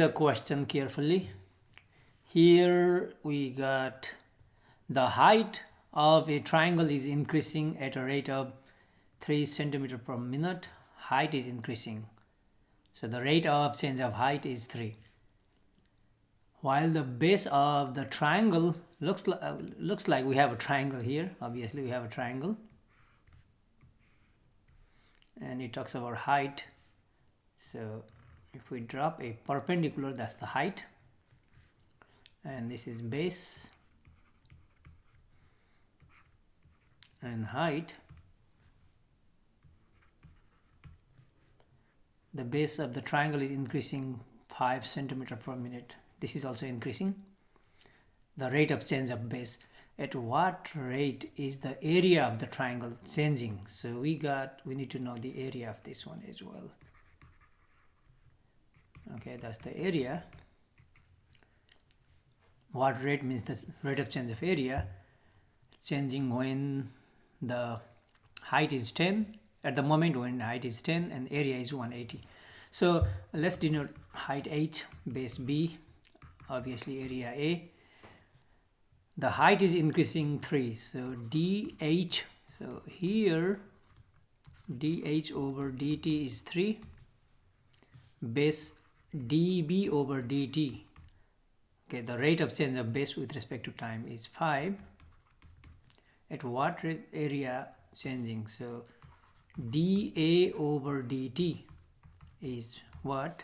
The question carefully. Here we got the height of a triangle is increasing at a rate of 3 centimeter per minute. Height is increasing. So the rate of change of height is 3. While the base of the triangle looks like we have a triangle here. Obviously we have a triangle. And it talks about height. So if we drop a perpendicular, that's the height, and this is base and height. The base of the triangle is increasing 5 centimeter per minute. This is also increasing. The rate of change of base. At what rate is the area of the triangle changing? So we need to know the area of this one as well. Okay, that's the area. What rate means the rate of change of area changing when the height is 10, at the moment when height is 10 and area is 180. So let's denote height H, base B, obviously area A. The height is increasing 3, so dH, so here dH over dt is 3, base dB over dt. Okay, the rate of change of base with respect to time is 5. At what area changing? So dA over dt is what?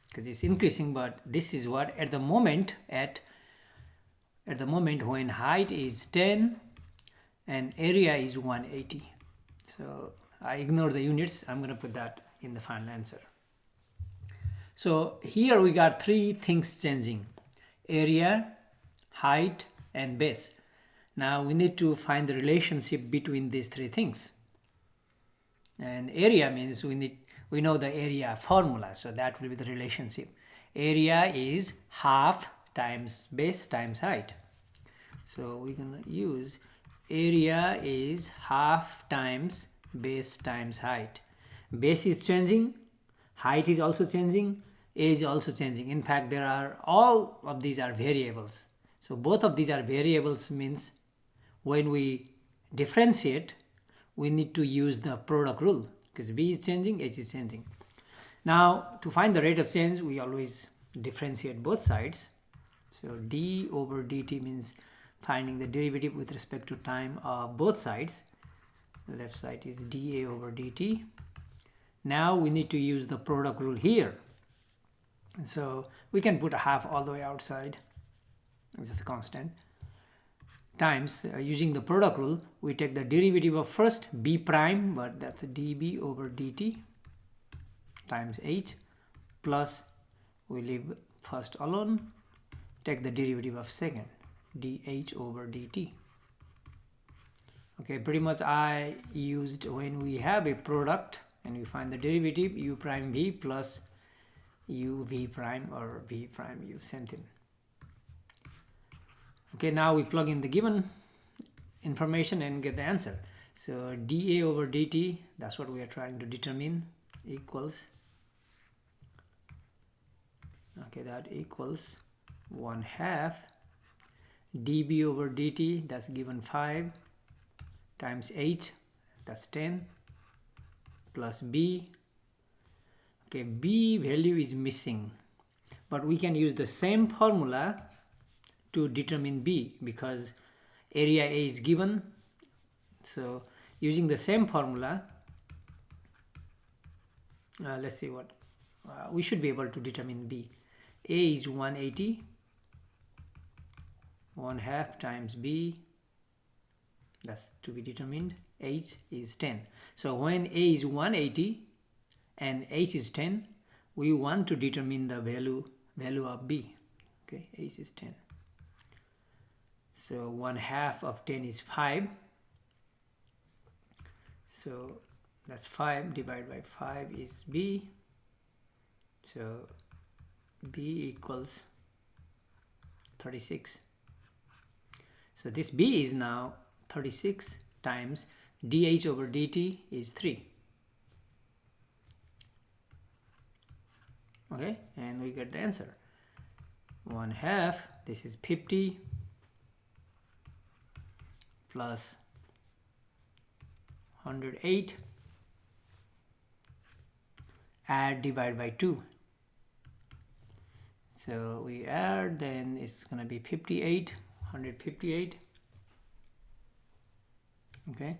Because it's increasing, but this is what at the moment when height is 10 and area is 180. So I ignore the units. I'm going to put that in the final answer. So here we got 3 things changing: area, height, and base. Now we need to find the relationship between these 3 things. And area means we know the area formula, so that will be the relationship. Area is half times base times height. So we're going to use area is half times base times height. Base is changing, height is also changing, age is also changing. In fact, all of these are variables. So both of these are variables means when we differentiate, we need to use the product rule because B is changing, H is changing. Now to find the rate of change, we always differentiate both sides. So d over dt means finding the derivative with respect to time of both sides. The left side is dA over dt. Now we need to use the product rule here. So we can put a half all the way outside, it's just a constant, times using the product rule, we take the derivative of first b prime, but that's dB over dt times h, plus we leave first alone, take the derivative of second, dH over dt. Okay, pretty much I used when we have a product and we find the derivative u prime v plus u v prime or v prime u, same thing. Okay, now we plug in the given information and get the answer. So dA over dt, that's what we are trying to determine, equals, okay, that equals 1/2 dB over dt, that's given 5, times h, that's 10, plus b. Okay, b value is missing, but we can use the same formula to determine b because area A is given. So using the same formula, let's see what we should be able to determine b. A is 180, 1/2 times b, that's to be determined. H is 10. So when A is 180 and H is 10, we want to determine the value of b. Okay, H is 10. So 1/2 of 10 is 5. So that's 5 divided by 5 is b. So b equals 36. So this b is now 36 times dH over dt is 3. Okay, and we get the answer. 1/2, this is 50 plus 108, add, divide by 2. So we add, then it's gonna be 58, 158. Okay,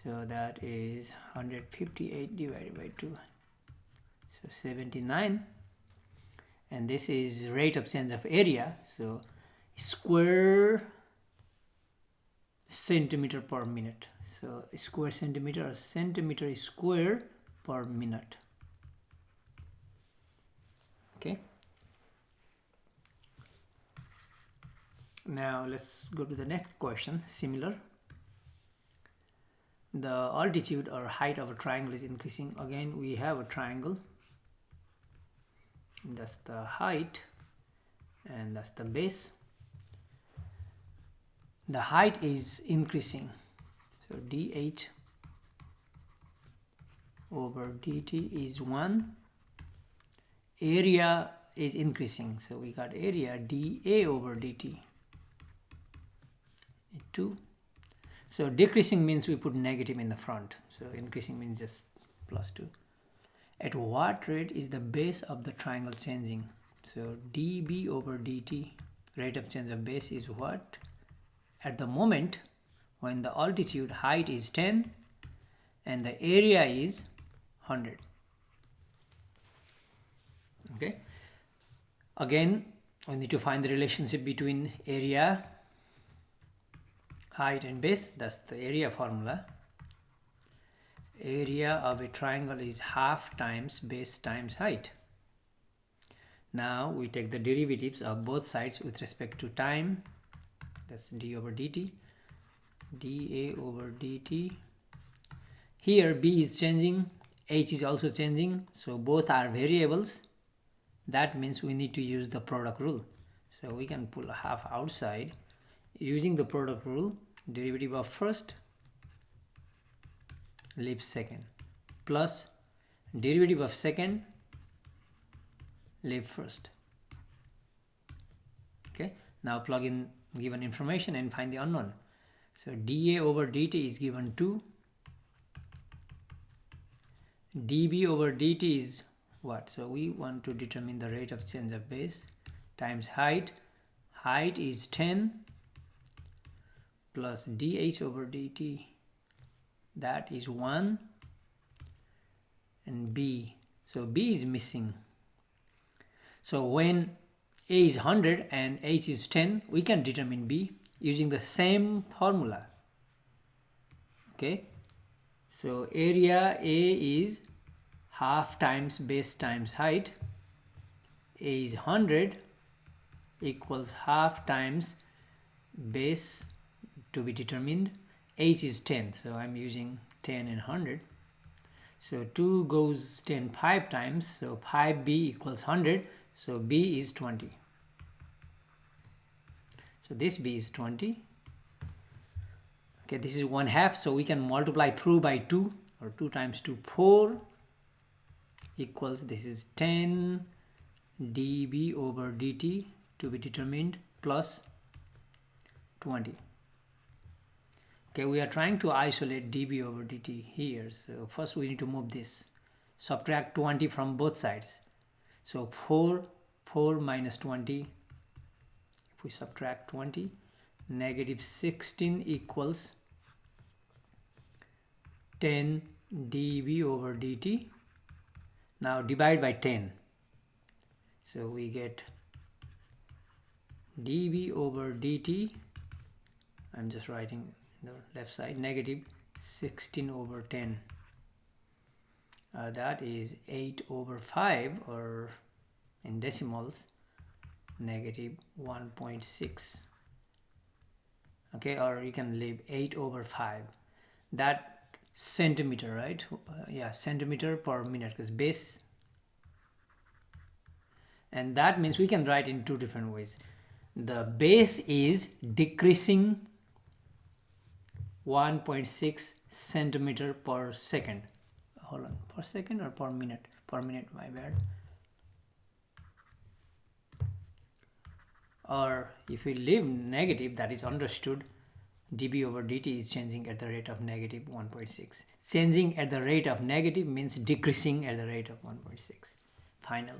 so that is 158 divided by 2, so 79. And this is rate of change of area, so square centimeter per minute. So square centimeter or centimeter square per minute. Okay, now let's go to the next question. Similar, the altitude or height of a triangle is increasing. Again, we have a triangle, that's the height and that's the base. The height is increasing, so dh over dt is 1. Area is increasing, so we got area dA over dt 2. So decreasing means we put negative in the front, so increasing means just +2. At what rate is the base of the triangle changing? So dB over dt, rate of change of base, is what? At the moment when the altitude height is 10 and the area is 100. Okay, again we need to find the relationship between area, height and base. That's the area formula. Area of a triangle is half times base times height. Now we take the derivatives of both sides with respect to time. That's d over dt, dA over dt. Here b is changing, h is also changing, so both are variables. That means we need to use the product rule. So we can pull a half outside using the product rule. Derivative of first leaves second, plus derivative of second leave first. Okay, now plug in given information and find the unknown. So dA over dt is given 2, dB over dt is what? So we want to determine the rate of change of base times height. Height is 10 plus dH over dt, that is 1, and B, so B is missing. So when A is 100 and H is 10, we can determine B using the same formula. Okay, so area A is half times base times height. A is 100 equals half times base to be determined. H is 10, so I'm using 10 and 100. So 2 goes 10 5 times, so 5b equals 100, so b is 20. So this b is 20. Okay, this is 1/2, so we can multiply through by 2, or 2 times 2, 4, equals, this is 10 dB over dt to be determined plus 20. Okay, we are trying to isolate dB over dt here. So first we need to move this. Subtract 20 from both sides. So 4 minus 20. If we subtract 20, negative 16 equals 10 dB over dt. Now divide by 10. So we get dB over dt. I'm just writing the left side, negative 16 over 10. That is 8 over 5, or in decimals, negative 1.6. Okay, or you can leave 8 over 5. That centimeter, right? Yeah, centimeter per minute, because base. And that means we can write in two different ways. The base is decreasing 1.6 centimeter per second. Hold on, per second or per minute? Per minute, my bad. or if we leave negative, that is understood, dB over dt is changing at the rate of negative 1.6. Changing at the rate of negative means decreasing at the rate of 1.6. Final.